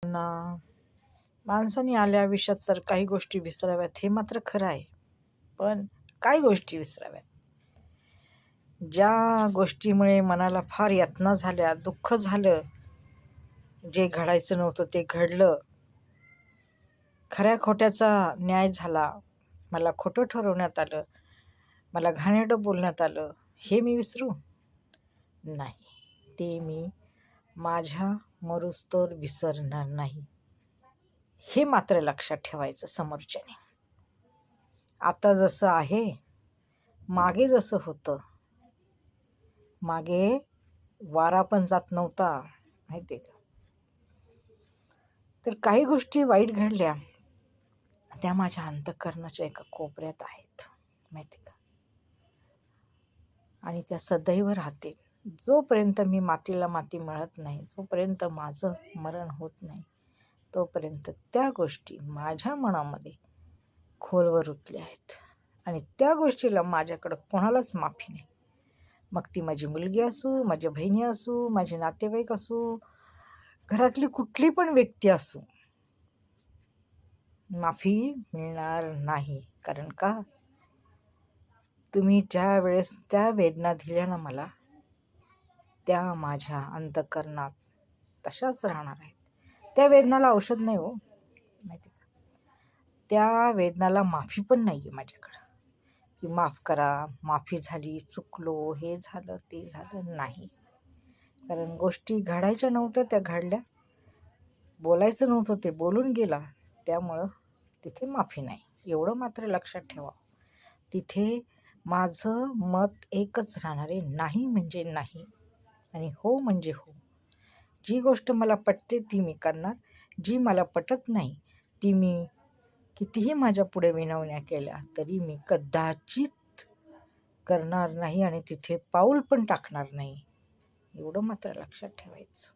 ना माणसाने आल्या आयुष्यात तर काही गोष्टी विसराव्यात हे मात्र खरं आहे. पण काही गोष्टी विसराव्यात ज्या गोष्टीमुळे मनाला फार यातना झाल्या, दुःख झालं, जे घडायचं नव्हतं ते घडलं, खऱ्या खोट्याचा न्याय झाला, मला खोटं ठरवण्यात आलं, मला घाणेरडं बोलण्यात आलं, हे मी विसरू नाही. ते मी माझ्या मरुस्तोवर विसरणार नाही, हे मात्र लक्षात ठेवायचं समोरच्याने. आता जसं आहे, मागे जसं होतं, मागे वारा पण जात नव्हता, माहिती आहे का? तर काही गोष्टी वाईट घडल्या, त्या माझ्या अंतःकरणाच्या एका कोपऱ्यात आहेत, माहिती आहे का? आणि त्या सदैव राहतील. जोपर्यंत मी मातीला माती मिळत नाही, जोपर्यंत माझं मरण होत नाही, तोपर्यंत त्या गोष्टी माझ्या मनामध्ये खोलवर रुतल्या आहेत. आणि त्या गोष्टीला माझ्याकडं कोणालाच माफी नाही. मग ती माझी मुलगी असू, माझ्या बहिणी असू, माझे नातेवाईक असू, घरातली कुठली पण व्यक्ती असू, माफी मिळणार नाही. कारण का, तुम्ही ज्या वेळेस त्या वेदना दिल्या ना मला, त्या माझ्या अंतःकरणात तशाच राहणार आहेत. त्या वेदनाला औषध नाही हो, माहिती का? त्या वेदनाला माफी पण नाही आहे माझ्याकडं, की माफ करा, माफी झाली, चुकलो, हे झालं ते झालं, नाही. कारण गोष्टी घडायच्या नव्हत्या त्या घडल्या, बोलायचं नव्हतं ते बोलून गेला, त्यामुळं तिथे माफी नाही. एवढं मात्र लक्षात ठेवा. तिथे माझं मत एकच राहणार आहे, नाही म्हणजे नाही आणि हो म्हणजे हो. जी गोष्ट मला पटते ती मी करणार, जी मला पटत नाही ती मी कितीही माझ्या पुढे विनवण्या केल्या तरी मी कदाचित करणार नाही आणि तिथे पाऊल पण टाकणार नाही. एवढं मात्र लक्षात ठेवायचं.